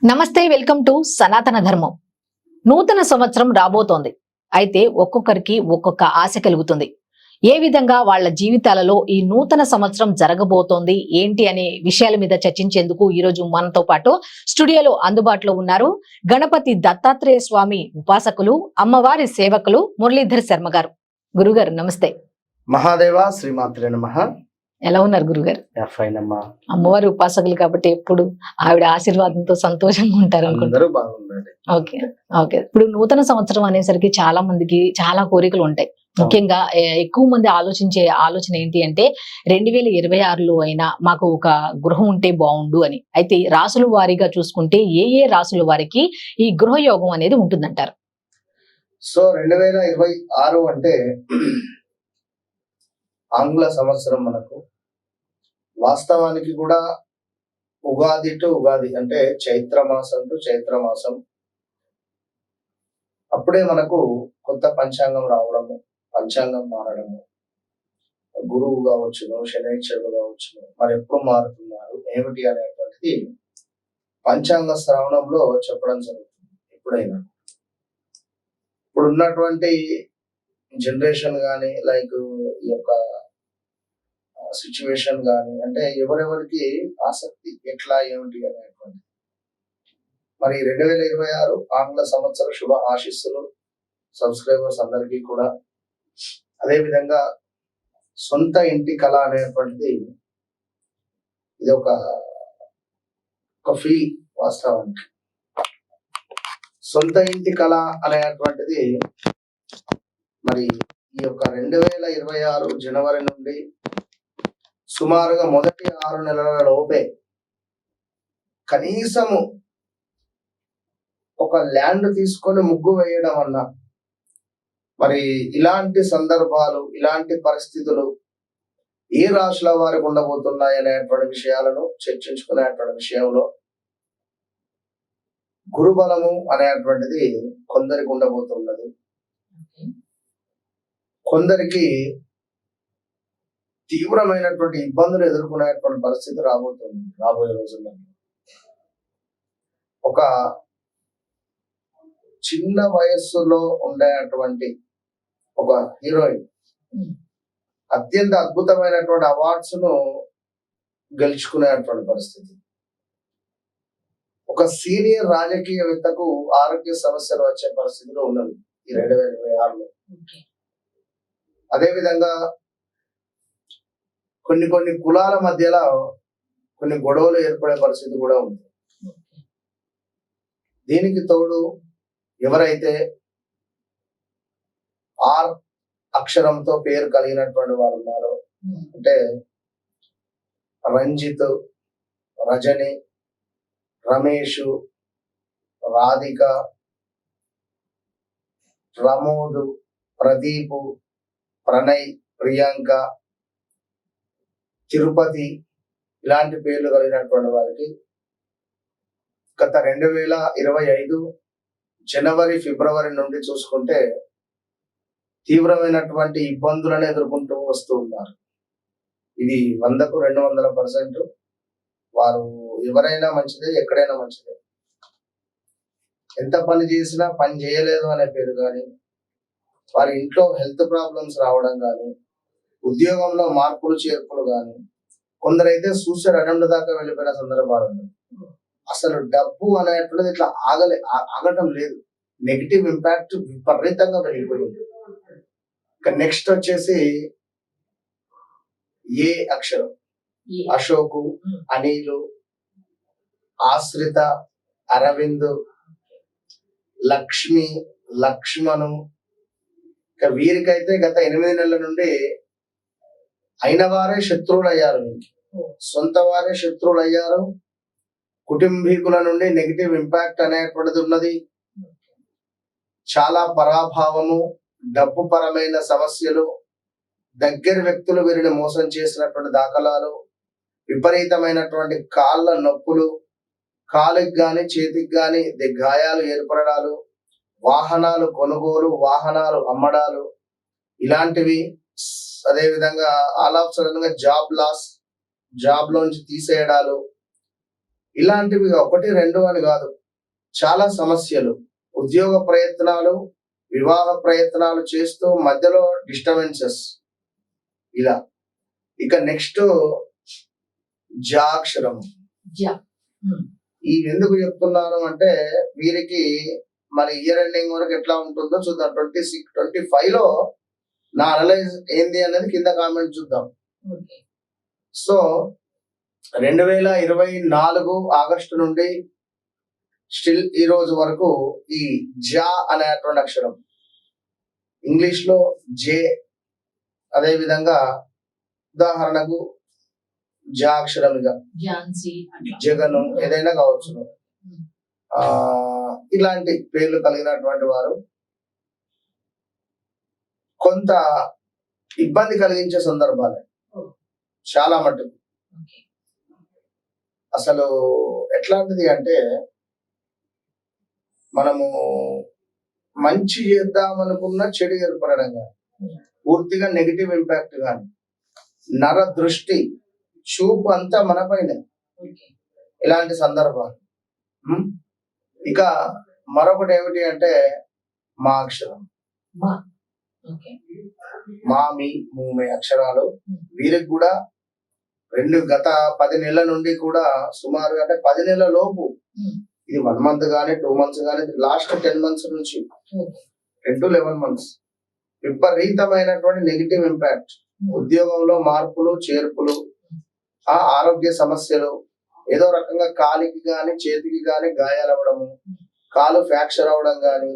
నమస్తే, welcome to సనాతన ధర్మం. నూతన సంవత్సరం రాబోతోంది. అయితే ఒక్కొక్కరికి ఒక్కొక్క ఆశ కలుగుతుంది. ఏ విధంగా వాళ్ళ జీవితాలలో ఈ నూతన సంవత్సరం జరగబోతోంది ఏంటి అనే విషయాల మీద చర్చించేందుకు ఈ రోజు మనతో పాటు స్టూడియోలో అందుబాటులో ఉన్నారు గణపతి దత్తాత్రేయ స్వామి ఉపాసకులు, అమ్మవారి సేవకులు మురళీధర్ శర్మ గారు. గురుగారు నమస్తే. మహాదేవ శ్రీమాత్రే నమః. ఎలా ఉన్నారు గురుగారు? ఫైన్ అమ్మా. అమ్మవారి ఉపాసకులు కాబట్టి ఎప్పుడు ఆవిడ ఆశీర్వాదంతో సంతోషంగా ఉంటారు అనుకుంటారు. అందరూ బాగుండాలి. Okay okay. ఇప్పుడు నూతన సంవత్సరం అనేసరికి చాలా మందికి చాలా కోరికలు ఉంటాయి. ముఖ్యంగా ఎక్కువ మంది ఆలోచన ఏంటి అంటే 2026లో అయినా మాకు ఒక గృహం ఉంటే బాగుండు అని. అయితే రాసుల వారీగా చూసుకుంటే ఏ రాసుల వారికి ఈ గృహ యోగం అనేది ఉంటుందంటారు? సో 2026 అంటే ఆంగ్ల సంవత్సరం. మనకు వాస్తవానికి కూడా ఉగాది టు ఉగాది అంటే చైత్రమాసం టు చైత్రమాసం. అప్పుడే మనకు కొత్త పంచాంగం రావడము, పంచాంగం మారడము, గురువు కావచ్చును, శనైశ్వరుడు కావచ్చును, మరి ఎప్పుడు మారుతున్నారు ఏమిటి అనేటువంటిది పంచాంగ శ్రవణంలో చెప్పడం జరుగుతుంది. ఎప్పుడైనా ఇప్పుడు ఉన్నటువంటి జనరేషన్ కానీ లైక్ ఈ యొక్క సిచ్యువేషన్ కానీ అంటే ఎవరెవరికి ఆసక్తి ఎట్లా ఏమిటి అనేటువంటి. మరి 2026 ఆంగ్ల సంవత్సర శుభ ఆశీస్సులు సబ్స్క్రైబర్స్ అందరికీ కూడా. అదేవిధంగా సొంత ఇంటి కళ అనేటువంటిది ఇది ఒక ఫీల్. వాస్తవానికి సొంత ఇంటి కళ అనేటువంటిది మరి ఈ యొక్క 2026 జనవరి నుండి సుమారుగా మొదటి 6 నెలల లోపే కనీసము ఒక ల్యాండ్ తీసుకొని ముగ్గు వేయడం అన్నా, మరి ఇలాంటి సందర్భాలు, ఇలాంటి పరిస్థితులు ఏ రాశుల వారికి ఉండబోతున్నాయి అనేటువంటి విషయాలను చర్చించుకునేటువంటి విషయంలో గురుబలము అనేటువంటిది కొందరికి ఉండబోతున్నది. కొందరికి తీవ్రమైనటువంటి ఇబ్బందులు ఎదుర్కొనేటువంటి పరిస్థితి రాబోతుంది రాబోయే రోజుల్లో. ఒక చిన్న వయస్సులో ఉండేటువంటి ఒక హీరోయిన్ అత్యంత అద్భుతమైనటువంటి అవార్డ్స్ ను గెలుచుకునేటువంటి పరిస్థితి. ఒక సీనియర్ రాజకీయవేత్తకు ఆరోగ్య సమస్యలు వచ్చే పరిస్థితిలో ఉన్నది ఈ 2026లో. అదేవిధంగా కొన్ని కులాల మధ్యలో కొన్ని గొడవలు ఏర్పడే పరిస్థితి కూడా ఉంది. దీనికి తోడు ఎవరైతే ఆర్ అక్షరంతో పేరు కలిగినటువంటి వారు ఉన్నారో, అంటే రంజిత్, రజని, రమేష్, రాధిక, ప్రమోద్, ప్రదీప్, ప్రణయ్, ప్రియాంక, తిరుపతి ఇలాంటి పేర్లు కలిగినటువంటి వారికి గత 2025 జనవరి ఫిబ్రవరి నుండి చూసుకుంటే తీవ్రమైనటువంటి ఇబ్బందులను ఎదుర్కొంటూ వస్తూ ఉన్నారు. ఇది 100కు 200%. వారు ఎవరైనా మంచిదే, ఎక్కడైనా మంచిదే. ఎంత పని చేసినా పని చేయలేదు అనే పేరు కానీ, వారి ఇంట్లో హెల్త్ ప్రాబ్లమ్స్ రావడం కానీ, ఉద్యోగంలో మార్పులు చేర్పులు కానీ, కొందరైతే సూసైడ్ అటెంప్ట్ దాకా వెళ్ళిపోయిన సందర్భాలు ఉన్నాయి. అసలు డబ్బు అనేటువంటిది ఇట్లా ఆగటం లేదు. నెగిటివ్ ఇంపాక్ట్ విపరీతంగా పెరిగిపోయింది. ఇక నెక్స్ట్ వచ్చేసి ఏ అక్షరం, అశోకు, అనిలు, ఆశ్రిత, అరవింద్, లక్ష్మి, లక్ష్మణు. ఇక వీరికైతే గత 8 నెలల నుండి అయిన వారే శత్రువులు అయ్యారు. సొంత వారే శత్రువులు అయ్యారు. కుటుంబీకుల నుండి నెగిటివ్ ఇంపాక్ట్ అనేటువంటిది ఉన్నది. చాలా పరాభావము, డబ్బు పరమైన సమస్యలు, దగ్గర వ్యక్తులు వీరిని మోసం చేసినటువంటి దాఖలాలు, విపరీతమైనటువంటి కాళ్ళ నొప్పులు, కాలుకి గాని చేతికి గాని గాయాలు ఏర్పడడాలు, వాహనాలు కొనుగోలు, వాహనాలు అమ్మడాలు ఇలాంటివి. అదేవిధంగా ఆల్ ఆఫ్ సడన్ గా జాబ్ లాస్, జాబ్ లోంచి తీసేయడాలు ఇలాంటివి ఒకటి రెండు అని కాదు, చాలా సమస్యలు, ఉద్యోగ ప్రయత్నాలు, వివాహ ప్రయత్నాలు చేస్తూ మధ్యలో డిస్టర్బెన్సెస్ ఇలా. ఇక నెక్స్ట్ జాక్షరం. జ. ఉమ్. ఇవి ఎందుకు చెప్తున్నాను అంటే వీరికి మరి ఇయర్ ఎండింగ్ వరకు ఎట్లా ఉంటుందో చూద్దాం. 25 లో నా అనలైజ్ ఏంది అనేది కింద కామెంట్ చూద్దాం. ఓకే. సో 2024 ఆగస్టు నుండి స్టిల్ ఈ రోజు వరకు ఈ జా అనేటువంటి అక్షరం, ఇంగ్లీష్ లో జే, అదే విధంగా ఉదాహరణకు జా అక్షరముగా ఝాన్సీ అట్లా. జగను ఏదైనా కావచ్చు. ఉమ్. ఇలాంటి పేర్లు కలిగినటువంటి వారు కొంత ఇబ్బంది కలిగించే సందర్భాలే చాలా మటుకు. ఓకే. అసలు ఎట్లాంటిది అంటే మనము మంచి చేద్దామనుకున్న చెడు ఏర్పడడం కానీ, పూర్తిగా నెగిటివ్ ఇంపాక్ట్ కానీ, నర దృష్టి చూపు అంతా మన పైన, ఓకే. ఇలాంటి సందర్భాలు. ఉమ్. ఇక మరొకటి ఏమిటి అంటే మా అక్షరం, మా. ఓకే. మామి మూమే అక్షరాలు. వీరికి కూడా గత 10 నెలల నుండి కూడా సుమారుగా, అంటే 10 నెలల లోపు, ఉమ్. ఇది 1 month కానీ 2 months కానీ, లాస్ట్ 10 months నుంచి ఓకే. 10 to 11 months విపరీతమైనటువంటి నెగిటివ్ ఇంపాక్ట్. ఉద్యోగంలో మార్పులు చేర్పులు, ఆరోగ్య సమస్యలు, ఏదో రకంగా కాలికి గాని చేతికి గాని గాయాలు అవ్వడము, కాలు ఫ్రాక్చర్ అవ్వడం గాని,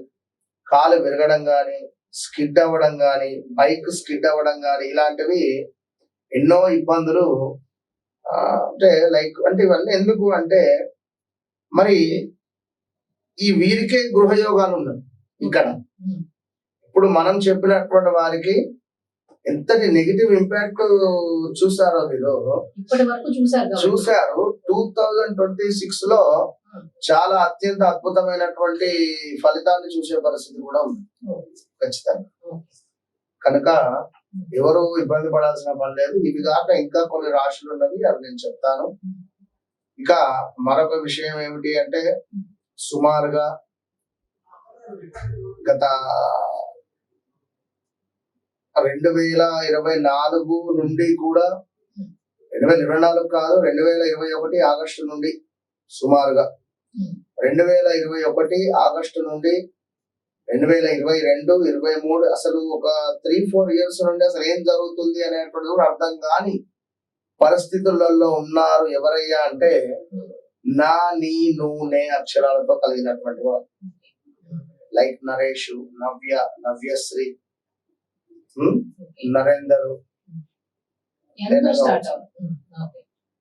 కాలు విరగడం గాని, స్కిడ్ అవ్వడం గాని, బైక్ స్కిడ్ అవ్వడం గాని, ఇలాంటివి ఎన్నో ఇబ్బందులు. అంటే లైక్ అంటే ఇవన్నీ ఎందుకు అంటే మరి ఈ వీరికే గృహయోగాలు ఉన్నాయి ఇక్కడ. ఉమ్. ఇప్పుడు మనం చెప్పినటువంటి వారికి ఎంతటి నెగిటివ్ ఇంపాక్ట్ చూసారో మీరు ఇప్పటి వరకు చూశారు. 2026 లో చాలా అత్యంత అద్భుతమైనటువంటి ఫలితాన్ని చూసే పరిస్థితి కూడా ఉంది ఖచ్చితంగా. కనుక ఎవరు ఇబ్బంది పడాల్సిన పని లేదు. ఇవి కాక ఇంకా కొన్ని రాశులు ఉన్నవి, అవి నేను చెప్తాను. ఇక మరొక విషయం ఏమిటి అంటే సుమారుగా గత 2024 నుండి కూడా, 2024 కాదు, 2021 ఆగస్టు నుండి, సుమారుగా 2021 ఆగస్టు నుండి 2022, 23 అసలు ఒక 3-4 years నుండి అసలు ఏం జరుగుతుంది అనేటువంటిది కూడా అర్థం కాని పరిస్థితులలో ఉన్నారు. ఎవరయ్యా అంటే నా, నీ, నువ్వు, నే అక్షరాలతో కలిగినటువంటి వారు. లైక్ నరేష్, నవ్య, నవ్యశ్రీ, నరేందర్,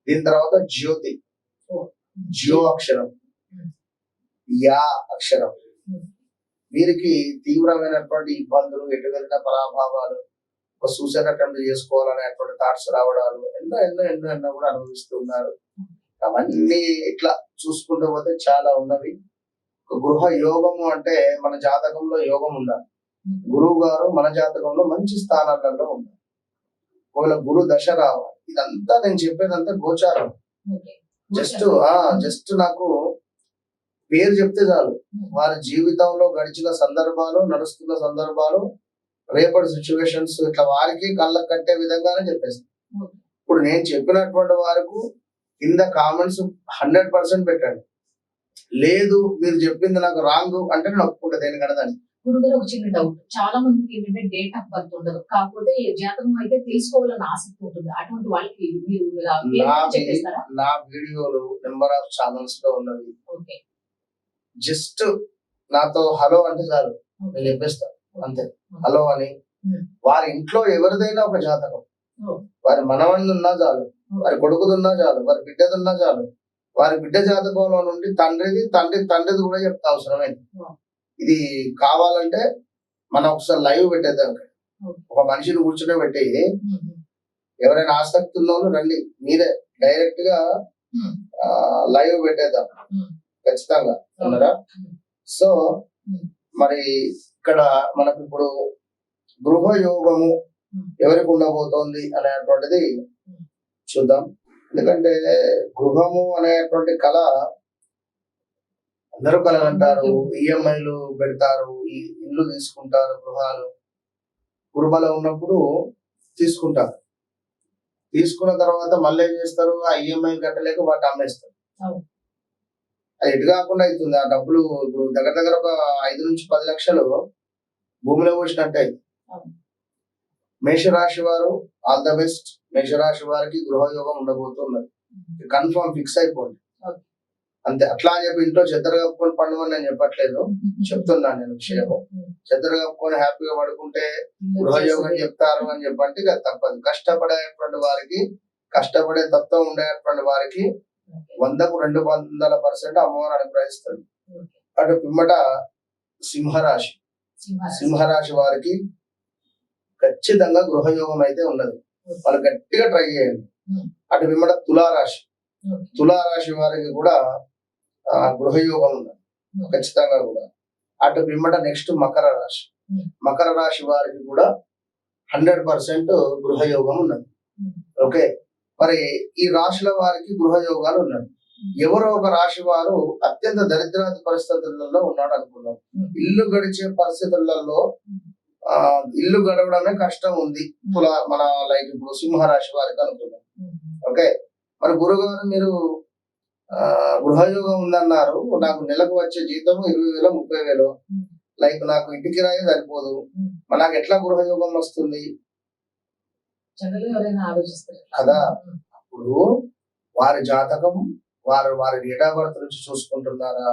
దీని తర్వాత జ్యోతి, జ్యో అక్షరం, యా అక్షరం. వీరికి తీవ్రమైనటువంటి ఇబ్బందులు, ఎటు వెళ్ళిన పరాభావాలు, ఒక సూసైడ్ అటెంప్ట్ చేసుకోవాలనేటువంటి థాట్స్ రావడాలు, ఎన్నో ఎన్నో ఎన్నో ఎన్నో కూడా అనుభవిస్తూ ఉన్నారు. అవన్నీ ఇట్లా చూసుకుంటూ పోతే చాలా ఉన్నవి. గృహ యోగము అంటే మన జాతకంలో యోగం ఉండాలి. గురువు గారు మన జాతకంలో మంచి స్థానాలలో ఉన్నారు. ఒకవేళ గురు దశ రావాలి. ఇదంతా నేను చెప్పేదంతా గోచారం. జస్ట్ నాకు పేరు చెప్తే చాలు, వారి జీవితంలో గడిచిన సందర్భాలు, నడుస్తున్న సందర్భాలు, రేపటి సిచ్యువేషన్స్ ఇట్లా వారికి కళ్ళకు కట్టే విధంగానే చెప్పేస్తాను. ఇప్పుడు నేను చెప్పినటువంటి వారికి కింద కామెంట్స్ 100% పెట్టండి. లేదు మీరు చెప్పింది నాకు రాంగ్ అంటే నేను ఒప్పుకుంటా దేనికన్నా దాన్ని. గురుగారు ఒక చిన్న డౌట్, చాలా మందికి ఏంటంటే డేట్ ఆఫ్ బర్త్ ఉండదు, కాకపోతే జాతకం అయితే తెలుసుకోవాలని ఆసక్తి ఉంటుంది. అటువంటి వాళ్ళకి మీరు చెప్పేస్తారా? నా వీడియోలు నెంబర్ ఆఫ్ ఛానల్స్ లో ఉన్నవి. ఓకే. జస్ట్ నాతో హలో అంటే చాలు, నేను చెప్పేస్తాను అంతే. హలో అని వారి ఇంట్లో ఎవరిదైనా ఒక జాతకం, వారి మనవణ్ణి ఉన్నా చాలు, వారి కొడుకుదున్నా చాలు, వారి బిడ్డదున్నా చాలు, వారి బిడ్డ జాతకంలో నుండి తండ్రిది కూడా చెప్తా అవసరమైంది. ఇది కావాలంటే మనం ఒకసారి లైవ్ పెట్టేద్దాం. ఒక మనిషిని కూర్చునే పెట్టి ఎవరైనా ఆసక్తి ఉన్న వాళ్ళు రండి, మీరే డైరెక్ట్ గా లైవ్ పెట్టేద్దాం ఖచ్చితంగా, ఉన్నారా? సో మరి ఇక్కడ మనకు ఇప్పుడు గృహ యోగము ఎవరికి ఉండబోతోంది అనేటువంటిది చూద్దాం. ఎందుకంటే గృహము అనేటువంటి కళ అందరూ కళలు అంటారు, ఈఎంఐలు పెడతారు, ఈ ఇల్లు తీసుకుంటారు, గృహాలు ఉన్నప్పుడు తీసుకుంటారు. తీసుకున్న తర్వాత మళ్ళీ ఏం చేస్తారు, ఆ ఈఎంఐ కట్టలేక వాటి అమ్మేస్తారు. అది ఎటు కాకుండా అవుతుంది. ఆ డబ్బులు ఇప్పుడు దగ్గర ఒక 5 నుంచి 10 లక్షలు భూమిలో పోసినట్టు అయింది. మేషరాశి వారు ఆల్ ద బెస్ట్. మేషరాశి వారికి గృహయోగం ఉండబోతున్నది, కన్ఫర్మ్ ఫిక్స్ అయిపోండి అంతే. అట్లా అని చెప్పి ఇంట్లో చెద్దరు కప్పుకొని పండుమని నేను చెప్పట్లేదు, చెప్తున్నాను నేను విషయము. చెద్దరు కప్పుకొని హ్యాపీగా పడుకుంటే గృహయోగం చెప్తారు అని చెప్పంటే ఇక తప్పదు. కష్టపడేటువంటి వారికి, కష్టపడే తత్వం ఉండేటువంటి వారికి 100కు 200% అమ్మవారు అనుగ్రహిస్తుంది. అటు పిమ్మట సింహరాశి వారికి ఖచ్చితంగా గృహయోగం అయితే ఉన్నది, వాళ్ళు గట్టిగా ట్రై చేయండి. అటు పిమ్మట తులారాశి వారికి కూడా గృహయోగం ఉన్నది ఖచ్చితంగా కూడా. అటు పిమ్మట నెక్స్ట్ మకర రాశి వారికి కూడా 100% గృహయోగం ఉన్నది. ఓకే, మరి ఈ రాశుల వారికి గృహయోగాలు ఉన్నాయి. ఎవరో ఒక రాశి వారు అత్యంత దరిద్రాది పరిస్థితులలో ఉన్నాడు అనుకున్నాం. ఇల్లు గడిచే పరిస్థితులలో ఇల్లు గడవడమే కష్టం ఉంది మన లైక్ ఇప్పుడు సింహరాశి వారికి అనుకున్నాం. ఓకే, మరి గురుగారు మీరు గృహయోగం ఉందన్నారు, నాకు నెలకు వచ్చే జీతం 20,000 30,000, లైక్ నాకు ఇంటికి రాయి సరిపోదు, మరి నాకు ఎట్లా గృహయోగం వస్తుంది కదా? అప్పుడు వారి జాతకం, వారి డేట్ ఆఫ్ బర్త్ నుంచి చూసుకుంటున్నారా,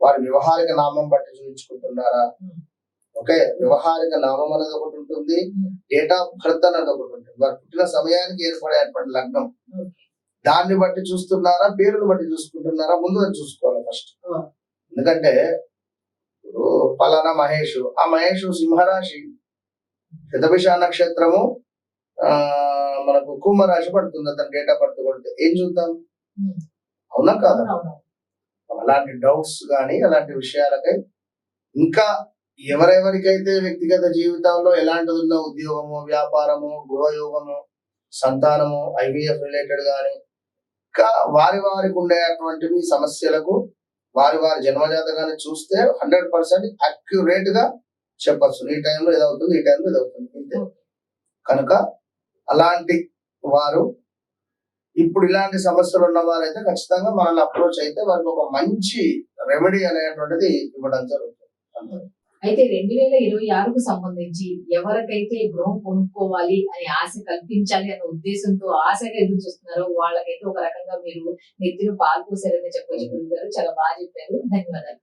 వారి వ్యవహారిక నామం బట్టి చూపించుకుంటున్నారా? ఓకే, వ్యవహారిక నామం అనేది ఒకటి ఉంటుంది, డేట్ ఆఫ్ బర్త్ అనేది ఒకటి ఉంటుంది. వారు పుట్టిన సమయానికి ఏర్పడేటువంటి లగ్నం, దాన్ని బట్టి చూస్తున్నారా, పేరుని బట్టి చూసుకుంటున్నారా? ముందు అది చూసుకోవాలి ఫస్ట్. ఎందుకంటే ఇప్పుడు పలానా మహేష్, ఆ మహేష్ సింహరాశి, శతభిష నక్షత్రము మనకు కుంభరాశి పడుతుంది, అతని డేట్ ఆఫ్ బర్త్ కొడితే ఏం చూద్దాం? అవునా కాదా? అలాంటి డౌట్స్ కానీ అలాంటి విషయాలకై ఇంకా ఎవరెవరికైతే వ్యక్తిగత జీవితంలో ఎలాంటిది ఉన్న ఉద్యోగము, వ్యాపారము, గృహయోగము, సంతానము, ఐవీఎఫ్ రిలేటెడ్ కానీ ఇంకా వారికి ఉండేటువంటివి సమస్యలకు వారి జన్మజాతకాన్ని చూస్తే 100% అక్యురేట్ గా చెప్పచ్చు. ఈ టైంలో ఇదవుతుంది, ఈ టైంలో ఇదవుతుంది అంతే. కనుక అలాంటి వారు ఇప్పుడు ఇలాంటి సమస్యలు ఉన్న వారైతే ఖచ్చితంగా మనల్ని అప్రోచ్ అయితే వారికి ఒక మంచి రెమెడీ అనేటువంటిది ఇవ్వడం జరుగుతుంది. అయితే 2026కు సంబంధించి ఎవరికైతే గృహం కొనుక్కోవాలి అని ఆశ కల్పించాలి అనే ఉద్దేశంతో ఆశగా ఎదురు చూస్తున్నారో వాళ్ళకైతే ఒక రకంగా మీరు నెత్తిన పాలు పోసారని చెప్పొచ్చు. చాలా బాగా చెప్పారు, ధన్యవాదాలు.